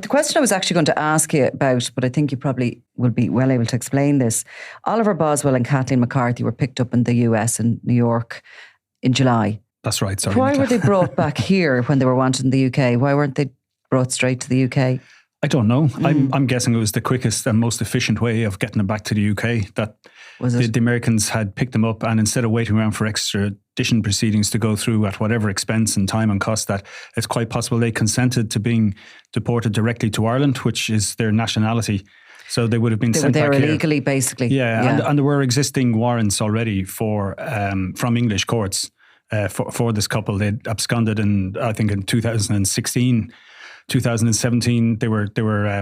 The question I was actually going to ask you about, but I think you probably will be well able to explain this. Oliver Boswell and Kathleen McCarthy were picked up in the US in New York in July. That's right, sorry. Why were they brought back here when they were wanted in the UK? Why weren't they brought straight to the UK? I don't know. I'm guessing it was the quickest and most efficient way of getting them back to the UK. That the Americans had picked them up, and instead of waiting around for extradition proceedings to go through at whatever expense and time and cost, that it's quite possible they consented to being deported directly to Ireland, which is their nationality. So they would have been sent back here. They were there illegally, basically. Yeah. And there were existing warrants already for from English courts for this couple. They'd absconded I think in 2016. 2017, they were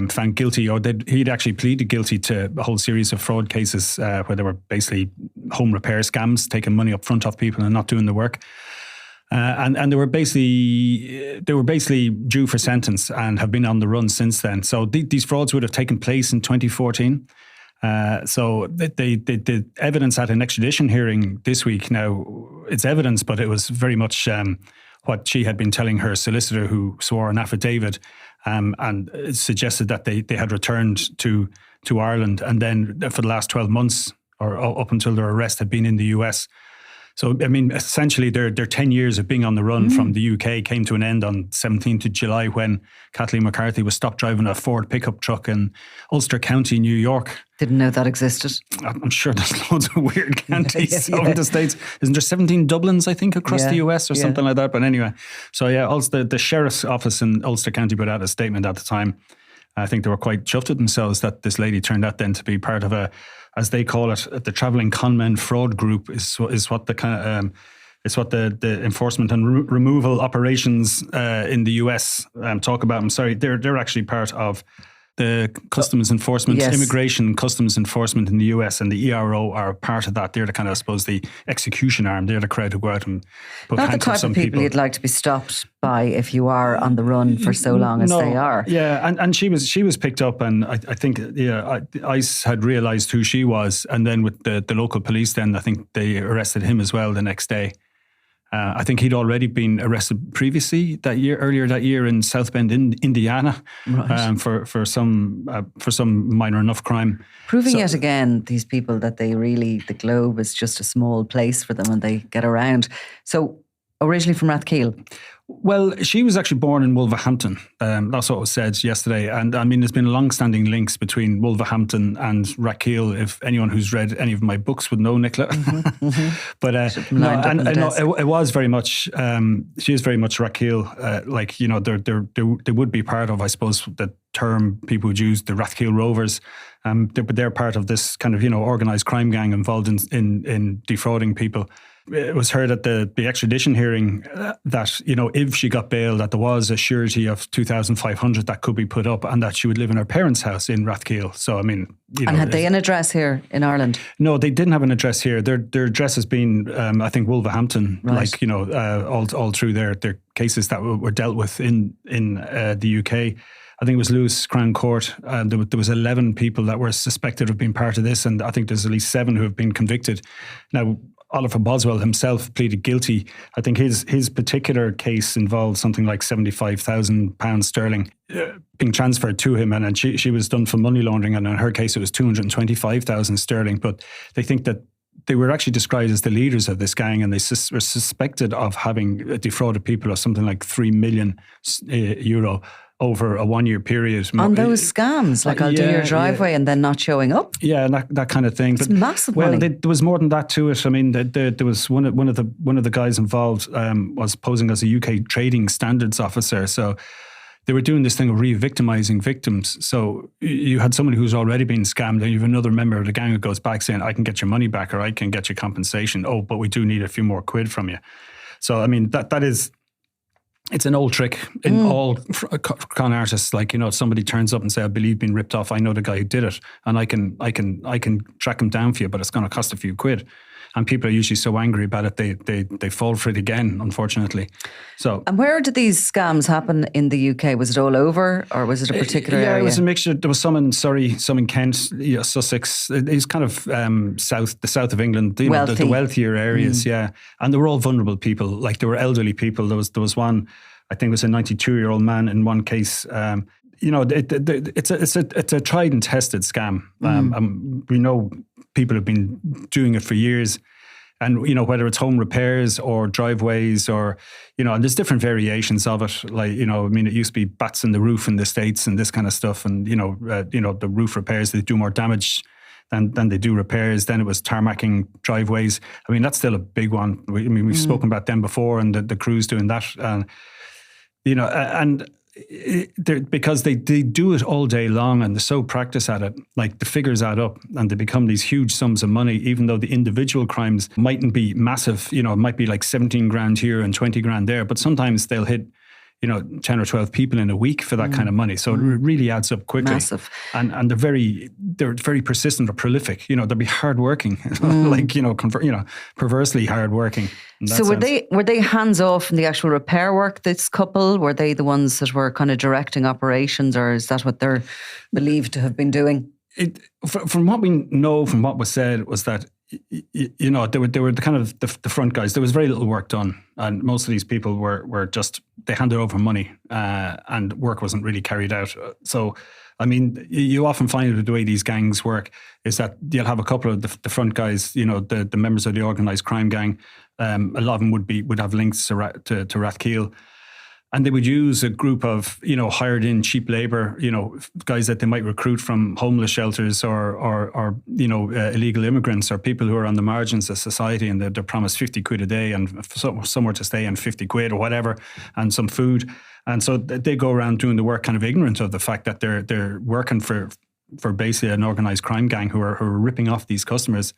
found guilty, or he'd actually pleaded guilty to a whole series of fraud cases where they were basically home repair scams, taking money up front off people and not doing the work. And they were basically due for sentence and have been on the run since then. So these frauds would have taken place in 2014. So the evidence at an extradition hearing this week. Now, it's evidence, but it was very much what she had been telling her solicitor, who swore an affidavit, and it suggested that they had returned to Ireland, and then for the last 12 months or up until their arrest had been in the US. So, I mean, essentially their 10 years of being on the run from the UK came to an end on 17th of July when Kathleen McCarthy was stopped driving a Ford pickup truck in Ulster County, New York. Didn't know that existed. I'm sure there's loads of weird counties over the States. Isn't there 17 Dublins, I think, across the US or something like that? But anyway, so also the sheriff's office in Ulster County put out a statement at the time. I think they were quite chuffed with themselves that this lady turned out then to be part of as they call it, the travelling conmen fraud group is what the kind of it's what the enforcement and removal operations in the US talk about. I'm sorry, they're actually part of the customs enforcement, immigration customs enforcement in the US, and the ERO are part of that. They're the kind of, I suppose, the execution arm. They're the crowd who go out and put not hands the on type some of people you'd like to be stopped by if you are on the run for so long as they are. Yeah, and she was picked up, and I think ICE had realised who she was, and then with the local police, then I think they arrested him as well the next day. I think he'd already been arrested previously earlier that year in South Bend, Indiana, for some minor enough crime. Proving yet again, these people, that the globe is just a small place for them and they get around. So originally from Rathkeale? Well, she was actually born in Wolverhampton. That's what was said yesterday. And I mean, there's been long-standing links between Wolverhampton and Rathkeale. If anyone who's read any of my books would know Nicola. But it was very much, she is very much Rathkeale. They would be part of, I suppose, the term people would use, the Rathkeale Rovers. But they're part of this kind of, organised crime gang involved in defrauding people. It was heard at the extradition hearing that, if she got bail, that there was a surety of 2,500 that could be put up, and that she would live in her parents' house in Rathkeale. So, I mean... And had they an address here in Ireland? No, they didn't have an address here. Their address has been, I think, Wolverhampton, right. All through their cases that were dealt with in the UK. I think it was Lewis Crown Court. There was 11 people that were suspected of being part of this, and I think there's at least 7 who have been convicted. Now, Oliver Boswell himself pleaded guilty. I think his particular case involved something like £75,000 sterling being transferred to him, and she was done for money laundering, and in her case it was 225,000 sterling. But they think that they were actually described as the leaders of this gang, and they were suspected of having defrauded people of something like €3 million over a 1-year period. On those scams, like I'll do your driveway and then not showing up? Yeah, and that kind of thing. It's massive money. Well, there was more than that to it. I mean, there was one of the guys involved was posing as a UK trading standards officer. So they were doing this thing of re-victimizing victims. So you had somebody who's already been scammed, and you have another member of the gang who goes back saying, I can get your money back, or I can get your compensation. Oh, but we do need a few more quid from you. So, I mean, that is... It's an old trick in all con artists. Like, if somebody turns up and say, I believe being ripped off, I know the guy who did it, and I can track him down for you, but it's going to cost a few quid. And people are usually so angry about it, they fall for it again, unfortunately. So, and where did these scams happen in the UK? Was it all over, or was it a particular area? Yeah, it was a mixture. There was some in Surrey, some in Kent, Sussex. It's kind of the south of England, the wealthier areas, yeah. And they were all vulnerable people. Like, they were elderly people. There was one, I think it was a 92-year-old man in one case. it's a tried and tested scam. We know people have been doing it for years. And, whether it's home repairs or driveways or, and there's different variations of it. Like, it used to be bats in the roof in the States and this kind of stuff. And, the roof repairs, they do more damage than they do repairs. Then it was tarmacking driveways. I mean, that's still a big one. We've spoken about them before, and the crews doing that. Because they do it all day long and they're so practiced at it, like the figures add up and they become these huge sums of money, even though the individual crimes mightn't be massive. It might be like 17 grand here and 20 grand there, but sometimes they'll hit 10 or 12 people in a week for that kind of money. So it really adds up quickly. Massive. And they're very persistent or prolific. They'll be hardworking, perversely hardworking. So were they hands off from the actual repair work, this couple? Were they the ones that were kind of directing operations, or is that what they're believed to have been doing? From what we know, from what was said, was that they were the kind of the front guys. There was very little work done, and most of these people were just, they handed over money and work wasn't really carried out. So, I mean, you often find that the way these gangs work is that you'll have a couple of the front guys, the members of the organised crime gang. A lot of them would have links to Rathkeil. And they would use a group of, hired in cheap labour, guys that they might recruit from homeless shelters or illegal immigrants or people who are on the margins of society, and they're promised 50 quid a day and somewhere to stay and 50 quid or whatever and some food. And so they go around doing the work kind of ignorant of the fact that they're working for basically an organised crime gang who are ripping off these customers.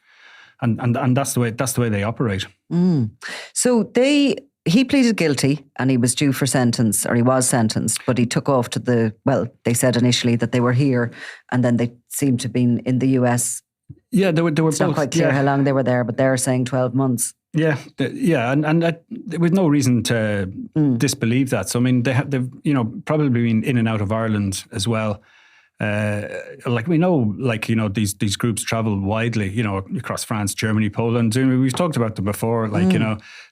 And that's the way they operate. So he pleaded guilty and he was due for sentence, or he was sentenced, but he took off to they said initially that they were here and then they seemed to have been in the US. Yeah, they were it's both. Not quite clear how long they were there, but they're saying 12 months. Yeah, and there was no reason to disbelieve that. So, I mean, they've probably been in and out of Ireland as well. We know, these groups travel widely, across France, Germany, Poland. We've talked about them before,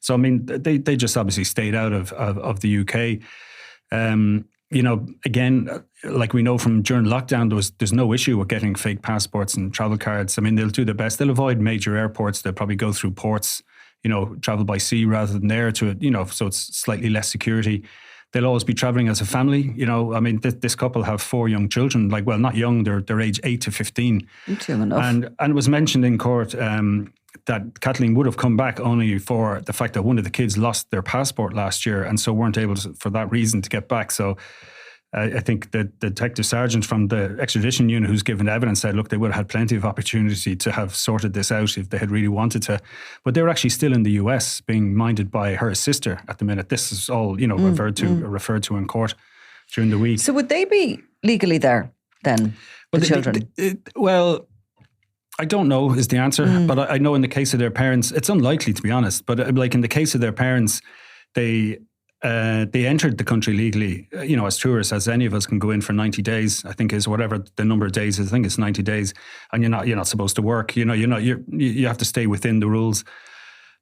So, I mean, they just obviously stayed out of the UK. Again, like we know from during lockdown, there's no issue with getting fake passports and travel cards. I mean, they'll do their best. They'll avoid major airports. They'll probably go through ports, travel by sea rather than air so it's slightly less security. They'll always be traveling as a family. I mean, this couple have 4 young children, not young, they're age 8 to 15. That's young enough. And it was mentioned in court that Kathleen would have come back only for the fact that one of the kids lost their passport last year and so weren't able to, for that reason, to get back. So I think the detective sergeant from the extradition unit who's given evidence said, look, they would have had plenty of opportunity to have sorted this out if they had really wanted to. But they were actually still in the US being minded by her sister at the minute. This is all, referred to in court during the week. So would they be legally there then, the children? I don't know is the answer, but I know in the case of their parents, it's unlikely to be honest, but in the case of their parents, they entered the country legally, as tourists, as any of us can go in for 90 days, I think is whatever the number of days is. I think it's 90 days, and you're not supposed to work. You have to stay within the rules.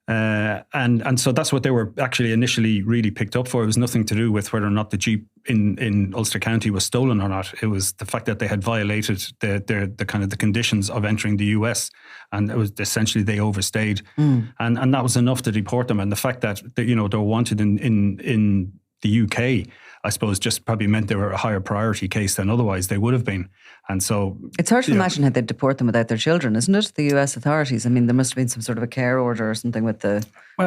And so that's what they were actually initially really picked up for. It was nothing to do with whether or not the Jeep in Ulster County was stolen or not. It was the fact that they had violated the kind of the conditions of entering the US, and it was essentially they overstayed, and that was enough to deport them. And the fact that they were wanted in the UK, I suppose, just probably meant they were a higher priority case than otherwise they would have been. And so it's hard to imagine how they'd deport them without their children, isn't it? The US authorities. I mean, there must have been some sort of a care order or something with the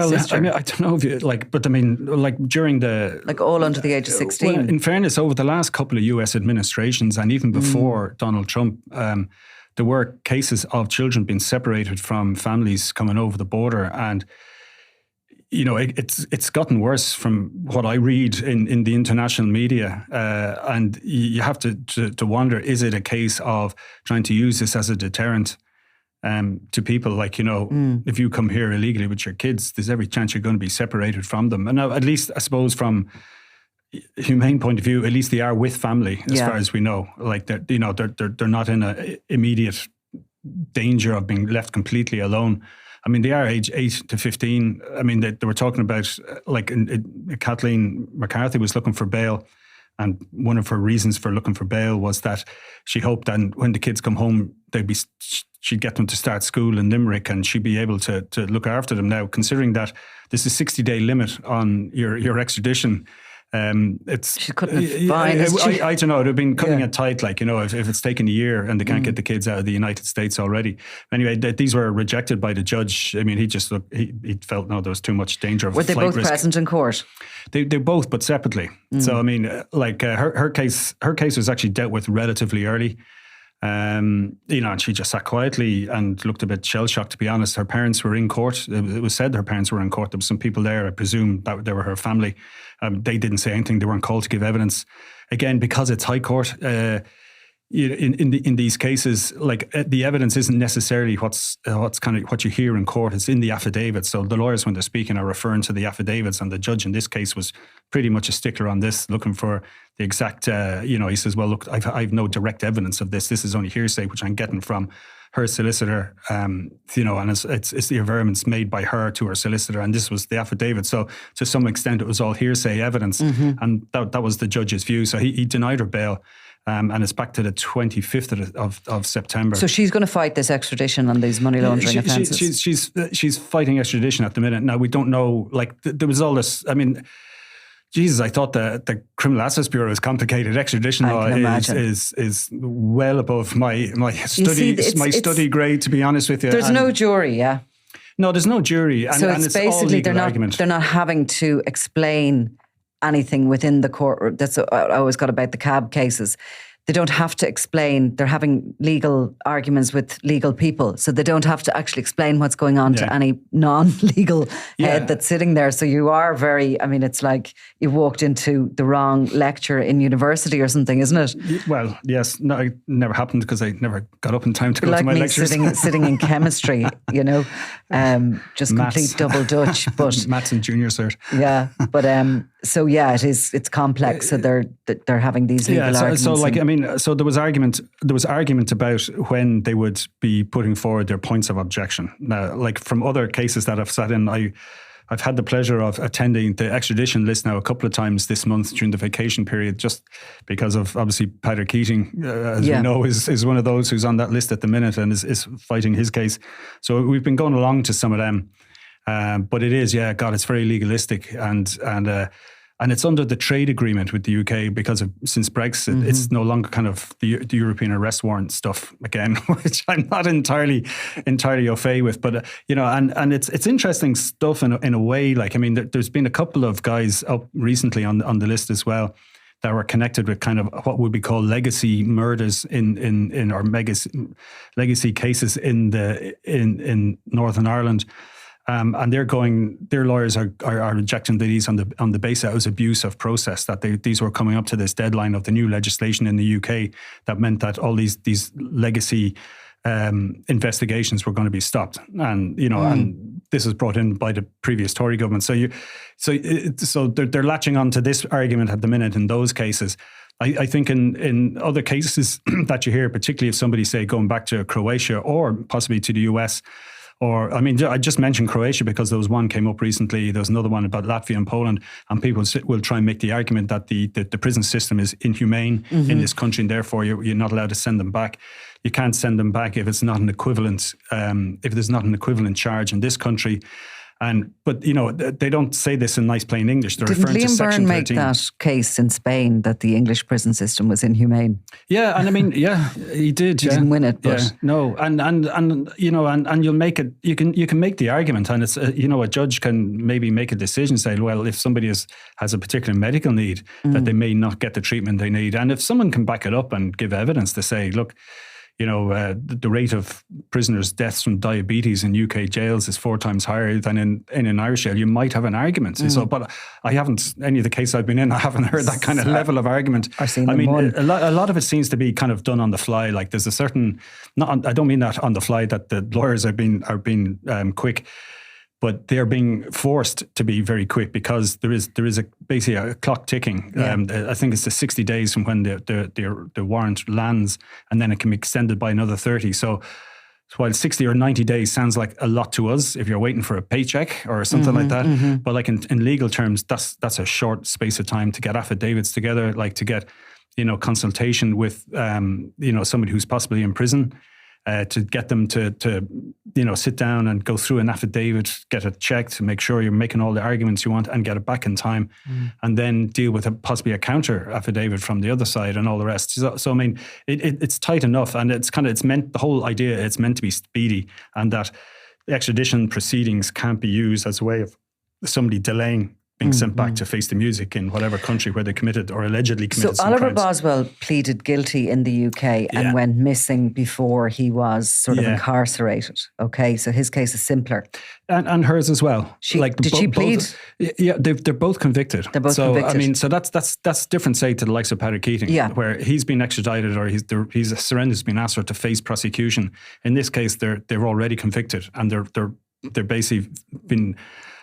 sister. I mean, I don't know if you but I mean, during the all under the age of 16. Well, in fairness, over the last couple of US administrations and even before Donald Trump, there were cases of children being separated from families coming over the border, and it's gotten worse from what I read in the international media, and you have to wonder: is it a case of trying to use this as a deterrent to people? If you come here illegally with your kids, there's every chance you're going to be separated from them. And now, at least I suppose from a humane point of view, at least they are with family, as far as we know. They're not in a immediate danger of being left completely alone. I mean, they are age 8 to 15. I mean, they were talking about, Kathleen McCarthy was looking for bail, And one of her reasons for looking for bail was that she hoped that when the kids come home, she'd get them to start school in Limerick and she'd be able to look after them. Now, considering that there's a 60-day limit on your extradition, she couldn't have fine. I don't know. It would have been cutting it tight, like, if it's taken a year and they can't get the kids out of the United States already. Anyway, these were rejected by the judge. I mean, he just looked, he felt, no, there was too much danger of Were they both present in court? They both, but separately. So, I mean, her case was actually dealt with relatively early. And she just sat quietly and looked a bit shell-shocked, to be honest. Her parents were in court. It was said her parents were in court. There were some people there, I presume, that they were her family. They didn't say anything. They weren't called to give evidence. Again, because it's high court, in these cases, like the evidence isn't necessarily what's kind of what you hear in court. It's in the affidavits. So the lawyers, when they're speaking, are referring to the affidavits, and the judge in this case was pretty much a stickler on this, looking for the exact. He says, "Well, look, I've no direct evidence of this. This is only hearsay, which I'm getting from her solicitor." And it's the averments made by her to her solicitor, and this was the affidavit. So to some extent, it was all hearsay evidence, and that was the judge's view. So he denied her bail. And it's back to the 25th of September. So she's going to fight this extradition on these money laundering offences? She's fighting extradition at the minute. Now, we don't know, like, there was all this, I mean, Jesus, I thought the Criminal Assets Bureau is complicated. Extradition law is well above my study grade, to be honest with you. There's no jury, yeah? No, there's no jury. And, so and it's basically they're not having to explain anything within the court. That's what I always got about the cab cases. They don't have to explain. They're having legal arguments with legal people. So they don't have to actually explain what's going on to any non-legal head that's sitting there. So you are it's like you've walked into the wrong lecture in university or something, isn't it? Well, yes. No, it never happened because I never got up in time to go to my lectures. Sitting in chemistry, just Maths. complete double Dutch. But Maths and junior cert. Yeah, but it's complex. So they're having these legal arguments. So there was argument about when they would be putting forward their points of objection. Now, like from other cases that I've sat in, I've had the pleasure of attending the extradition list now a couple of times this month during the vacation period, just because of obviously Peter Keating, as we know, is one of those who's on that list at the minute and is fighting his case. So we've been going along to some of them. But it is, it's very legalistic and it's under the trade agreement with the UK because since Brexit, it's no longer kind of the European arrest warrant stuff again, which I'm not entirely au fait with. But and it's interesting stuff in a way. Like, I mean, there's been a couple of guys up recently on the list as well that were connected with kind of what would be called legacy murders in or legacy cases in Northern Ireland. And their lawyers are rejecting these on the basis that it was abuse of process, that these were coming up to this deadline of the new legislation in the UK that meant that all these legacy investigations were going to be stopped. And, and this was brought in by the previous Tory government. So they're latching on to this argument at the minute in those cases. I think in other cases that you hear, particularly if somebody, say, going back to Croatia or possibly to the US, or, I mean, I just mentioned Croatia because there was one came up recently. There was another one about Latvia and Poland, and people will try and make the argument that the prison system is inhumane in this country, and therefore you're not allowed to send them back. You can't send them back if it's not an equivalent, if there's not an equivalent charge in this country. But they don't say this in nice plain English. They're Didn't referring to Liam Section Byrne make 13. that case in Spain that the English prison system was inhumane? Yeah, and I mean, he did. He didn't win it, but no, and you'll make it. You can make the argument, and it's a judge can maybe make a decision, say, well, if somebody has a particular medical need, that they may not get the treatment they need, and if someone can back it up and give evidence to say, look, the rate of prisoners' deaths from diabetes in UK jails is 4 times higher than in an Irish jail, you might have an argument. So, but I haven't, any of the cases I've been in, I haven't heard that kind of level of argument. I mean, a lot of it seems to be kind of done on the fly. Like there's a certain, I don't mean that on the fly that the lawyers are being quick, but they're being forced to be very quick because there is basically a clock ticking. I think it's the 60 days from when the warrant lands, and then it can be extended by another 30. So while 60 or 90 days sounds like a lot to us if you're waiting for a paycheck or something like that. But like in legal terms, that's a short space of time to get affidavits together, like to get, consultation with, somebody who's possibly in prison, to get them to sit down and go through an affidavit, get it checked to make sure you're making all the arguments you want and get it back in time, and then deal with possibly a counter affidavit from the other side and all the rest. So I mean, it's tight enough, and it's meant, the whole idea, it's meant to be speedy, and that the extradition proceedings can't be used as a way of somebody delaying being sent back to face the music in whatever country where they committed or allegedly committed some Oliver crimes. Boswell pleaded guilty in the UK and went missing before he was sort of incarcerated. Okay, so his case is simpler. And hers as well. Did she plead? Yeah, they're both convicted. They're both convicted. I mean, so that's different, say, to the likes of Patrick Keating, where he's been extradited or he's surrendered, been asked for to face prosecution. In this case, they're already convicted, and they're basically been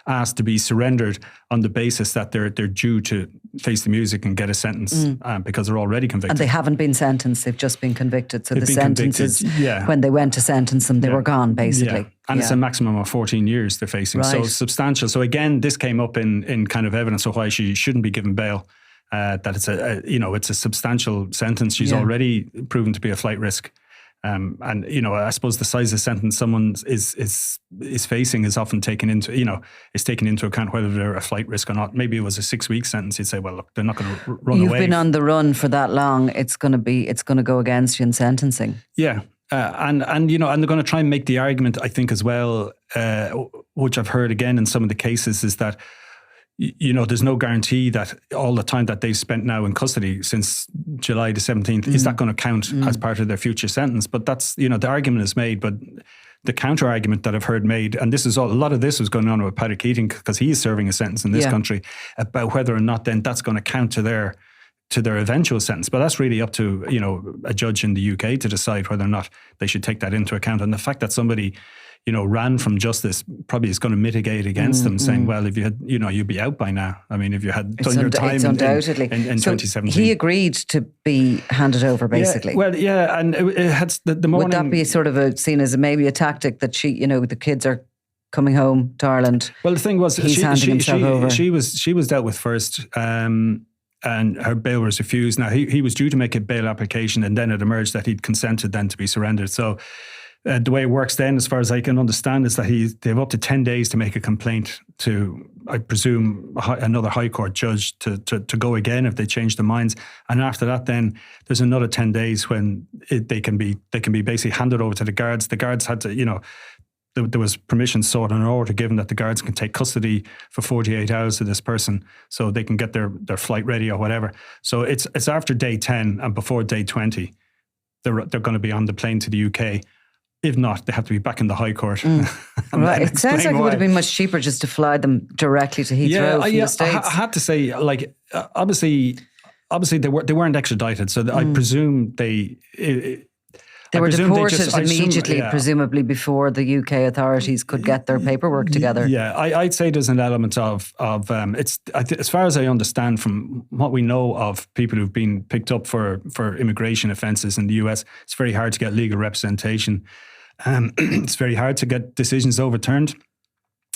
asked to be surrendered on the basis that they're due to face the music and get a sentence because they're already convicted. And they haven't been sentenced, they've just been convicted. So the sentences, when they went to sentence them, they were gone, basically. Yeah. And it's a maximum of 14 years they're facing. Right. So it's substantial. So again, this came up in kind of evidence of why she shouldn't be given bail. That it's it's a substantial sentence. She's already proven to be a flight risk. And I suppose the size of sentence someone is facing is often taken into account whether they're a flight risk or not. Maybe it was a 6-week sentence. You'd say, well, look, they're not going to run away. You've been on the run for that long. It's going to go against you in sentencing. Yeah. And they're going to try and make the argument, I think, as well, which I've heard again in some of the cases, is that there's no guarantee that all the time that they've spent now in custody since July the 17th, is that going to count as part of their future sentence? But that's, the argument is made, but the counter argument that I've heard made, and a lot of this was going on with Patrick Keating because he's serving a sentence in this country, about whether or not then that's going to count to their eventual sentence. But that's really up to, a judge in the UK to decide whether or not they should take that into account. And the fact that somebody ran from justice probably is going to mitigate against them, saying, well, if you had, you'd be out by now. I mean, if you had done your time in 2017. He agreed to be handed over, basically. And it had the morning. Would that be sort of seen as maybe a tactic that the kids are coming home to Ireland? Well, the thing was, he's handing himself over. She was dealt with first. And her bail was refused. Now, he was due to make a bail application, and then it emerged that he'd consented then to be surrendered. So the way it works then, as far as I can understand, is that they have up to 10 days to make a complaint to, I presume, another High Court judge to go again if they change their minds. And after that, then there's another 10 days when they can be basically handed over to the guards. The guards had to, there was permission sought and an order given that the guards can take custody for 48 hours of this person so they can get their flight ready or whatever. So it's after day 10 and before day 20, they're going to be on the plane to the UK. If not, they have to be back in the High Court. Right. It sounds like it would have been much cheaper just to fly them directly to Heathrow from the States. I had to say, obviously they weren't extradited, so I presume they were deported immediately, presumably before the UK authorities could get their paperwork together. Yeah, I'd say there's an element of it's as far as I understand from what we know of people who've been picked up for immigration offences in the US, it's very hard to get legal representation. It's very hard to get decisions overturned,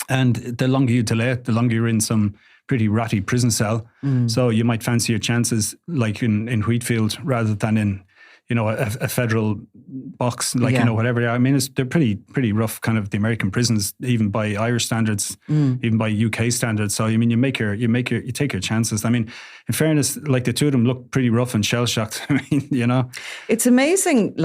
and the longer you delay it, the longer you're in some pretty ratty prison cell. So you might fancy your chances, like in Wheatfield, rather than in a federal box, whatever they are. I mean, they're pretty rough, kind of the American prisons, even by Irish standards, even by UK standards. So I mean, you take your chances. I mean, in fairness, like the two of them look pretty rough and shell shocked. I mean, it's amazing.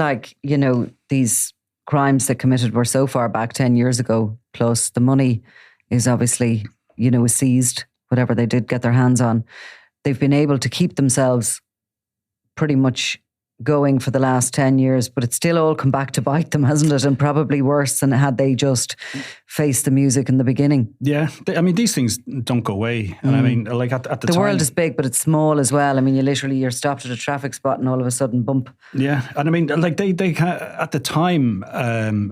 These crimes they committed were so far back 10 years ago. Plus, the money is obviously was seized. Whatever they did get their hands on, they've been able to keep themselves pretty much going for the last 10 years, but it's still all come back to bite them, hasn't it? And probably worse than had they just faced the music in the beginning. Yeah. I mean, these things don't go away. And I mean, like at the time... The world is big, but it's small as well. I mean, you're stopped at a traffic spot and all of a sudden, bump. Yeah. And I mean, like they at the time,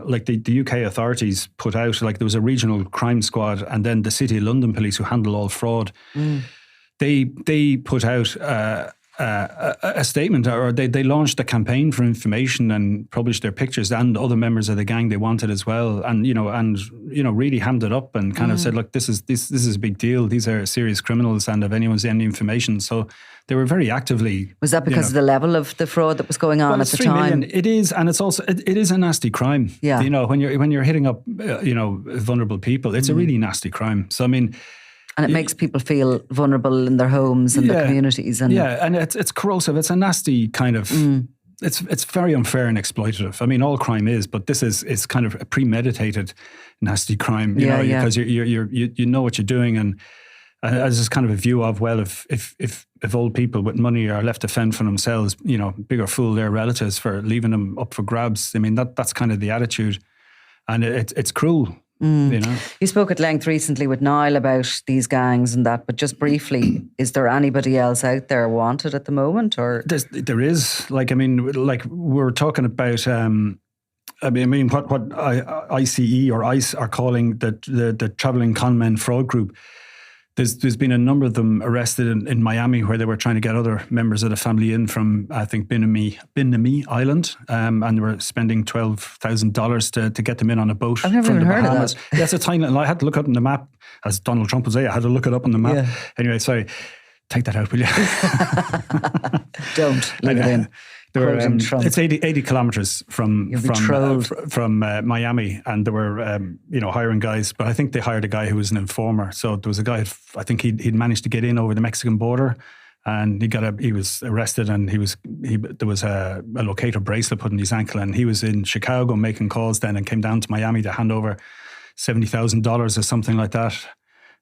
like the UK authorities put out, like there was a regional crime squad, and then the City of London police who handle all fraud, they put out... a statement, or they launched a campaign for information and published their pictures and other members of the gang they wanted as well, and really hammed it up and kind of said, look, this is a big deal. These are serious criminals, and if anyone's any information, so they were very actively. Was that because of the level of the fraud that was going on at the time? It is, and it's also it is a nasty crime. Yeah. When you're hitting up vulnerable people, it's a really nasty crime. So I mean. And it makes people feel vulnerable in their homes and their communities. And and it's corrosive. It's a nasty kind of. It's very unfair and exploitative. I mean, all crime is, but this is kind of a premeditated, nasty crime. Because you know what you're doing, and as this kind of a view of, well, if old people with money are left to fend for themselves, bigger fool their relatives for leaving them up for grabs. I mean, that's kind of the attitude, and it's cruel. You spoke at length recently with Niall about these gangs and that, but just briefly, is there anybody else out there wanted at the moment, or there is? We're talking about. What ICE or ICE are calling the travelling conmen fraud group. There's been a number of them arrested in Miami, where they were trying to get other members of the family in from, I think, Binami Island, and they were spending $12,000 to get them in on a boat. I've never from even the heard Bahamas. of that. Yeah, it's a tiny little. I had to look up on the map, as Donald Trump would say. I had to look it up on the map. Yeah. Anyway, sorry, take that out, will you? Don't leave it in. It's 80 kilometers from Miami, and they were hiring guys, but I think they hired a guy who was an informer. So there was a guy, I think he'd managed to get in over the Mexican border, and he was arrested, and there was a locator bracelet put in his ankle, and he was in Chicago making calls then, and came down to Miami to hand over $70,000 or something like that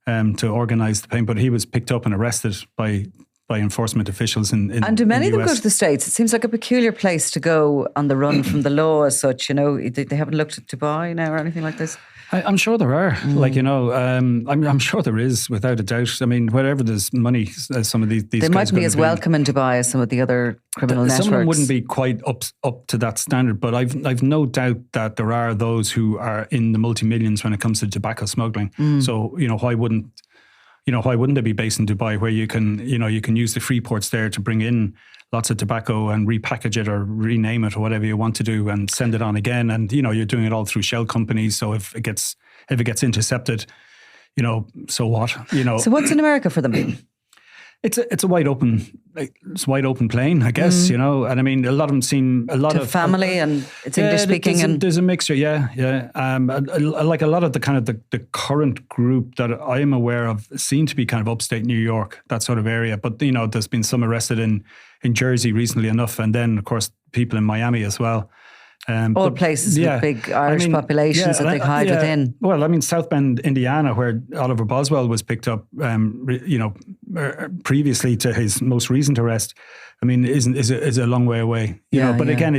to organise the payment. But he was picked up and arrested by enforcement officials in And do many of them US. go to the States? It seems like a peculiar place to go on the run from the law as such. They haven't looked at Dubai now or anything like this. I'm sure there are. I'm sure there is, without a doubt. I mean, wherever there's money, some of these They guys mightn't be gonna as welcome in Dubai as some of the other criminal networks. Some of them wouldn't be quite up to that standard, but I've no doubt that there are those who are in the multi-millions when it comes to tobacco smuggling. So why wouldn't they be based in Dubai, where you can use the free ports there to bring in lots of tobacco and repackage it or rename it or whatever you want to do and send it on again. And, you're doing it all through shell companies. So if it gets intercepted, so what? So what's in America for them? It's a wide open plane, I guess, and I mean, a lot of them seem of family and it's English speaking, and there's a mixture, yeah. Like a lot of the kind of the current group that I'm aware of seem to be kind of upstate New York, that sort of area. But there's been some arrested in Jersey recently enough, and then of course people in Miami as well. All places with big Irish populations that they hide within. Well, I mean, South Bend, Indiana, where Oliver Boswell was picked up, previously to his most recent arrest, I mean, is a long way away. But again,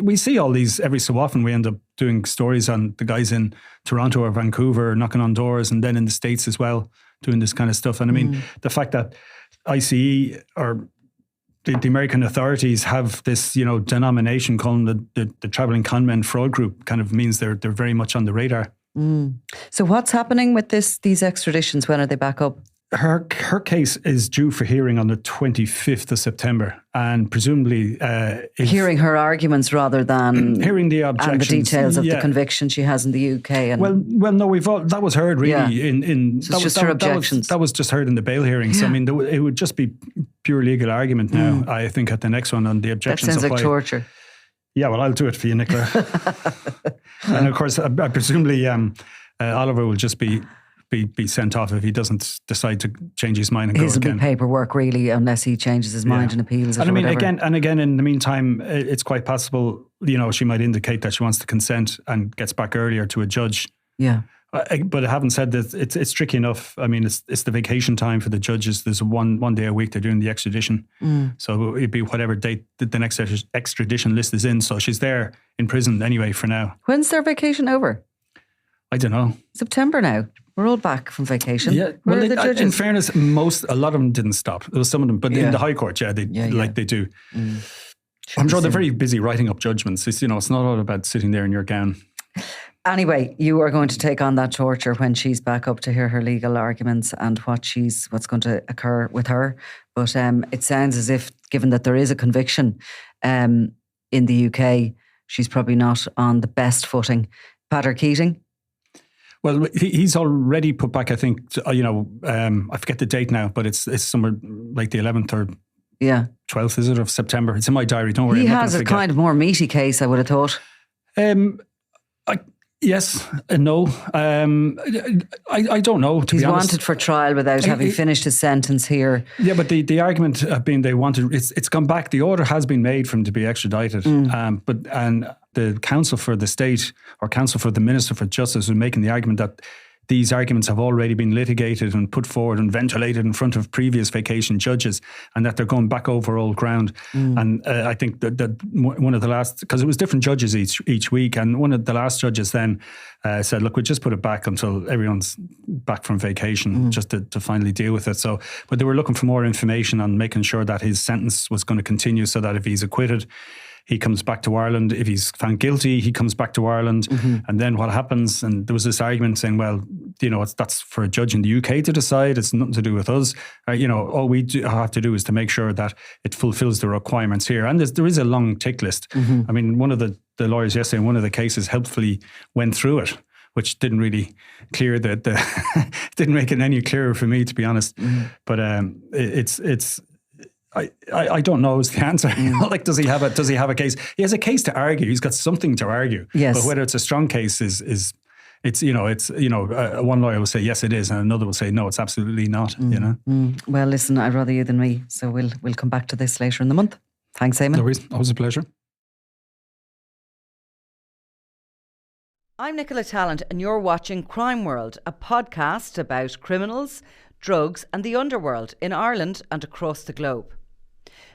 we see all these every so often. We end up doing stories on the guys in Toronto or Vancouver knocking on doors, and then in the States as well, doing this kind of stuff. And I mean, the fact that ICE or the American authorities have this, denomination called the travelling conmen fraud group, kind of means they're very much on the radar. So what's happening with these extraditions? When are they back up? Her case is due for hearing on the 25th of September, and presumably hearing her arguments rather than hearing the objections and the details of the conviction she has in the UK. And well, no, that was heard really in so just her objections. That was just heard in the bail hearing. So I mean, it would just be pure legal argument now. I think at the next one on the objections. That sounds like torture. Yeah, well, I'll do it for you, Nicola. And of course, presumably Oliver will just be sent off if he doesn't decide to change his mind and go again. It'll be paperwork really, unless he changes his mind and appeals. And I mean, again, in the meantime, it's quite possible, she might indicate that she wants to consent and gets back earlier to a judge. Yeah. But I haven't said that it's tricky enough. I mean, it's the vacation time for the judges. There's one day a week they're doing the extradition. So it'd be whatever date the next extradition list is in. So she's there in prison anyway for now. When's their vacation over? I don't know. September now. We're all back from vacation. Yeah. Where are the judges? In fairness, a lot of them didn't stop. There was some of them, but in the High Court, they do. I'm sure they're very busy writing up judgments. It's, it's not all about sitting there in your gown. Anyway, you are going to take on that torture when she's back up to hear her legal arguments and what's going to occur with her. But it sounds as if, given that there is a conviction in the UK, she's probably not on the best footing. Pater Keating? Well, he's already put back, I think, I forget the date now, but it's somewhere like the 11th or 12th, is it, of September? It's in my diary, don't worry. He has a kind of more meaty case, I would have thought. Yes and no. I don't know, to He's be honest. wanted for trial without having finished his sentence here. Yeah, but the argument being they wanted, it's gone back. The order has been made for him to be extradited. But the counsel for the state, or counsel for the Minister for Justice, was making the argument that these arguments have already been litigated and put forward and ventilated in front of previous vacation judges, and that they're going back over old ground. And I think that one of the last, because it was different judges each week, and one of the last judges then said, look, we'll just put it back until everyone's back from vacation, just to finally deal with it. So, but they were looking for more information on making sure that his sentence was going to continue, so that if he's acquitted, he comes back to Ireland. If he's found guilty, he comes back to Ireland. And then what happens? And there was this argument saying, well, that's for a judge in the UK to decide. It's nothing to do with us. All we have to do is to make sure that it fulfills the requirements here. And there is a long tick list. I mean, one of the lawyers yesterday in one of the cases helpfully went through it, which didn't really clear didn't make it any clearer for me, to be honest. But I don't know is the answer. Like, does he have a case? He has a case to argue. He's got something to argue. Yes. But whether it's a strong case is one lawyer will say yes it is, and another will say no, it's absolutely not. Well, listen, I'd rather you than me, so we'll come back to this later in the month. Thanks, Eamon. No worries. Always a pleasure. I'm Nicola Tallant, and you're watching Crime World, a podcast about criminals, drugs and the underworld in Ireland and across the globe.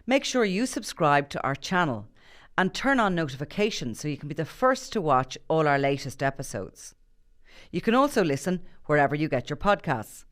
Make sure you subscribe to our channel and turn on notifications so you can be the first to watch all our latest episodes. You can also listen wherever you get your podcasts.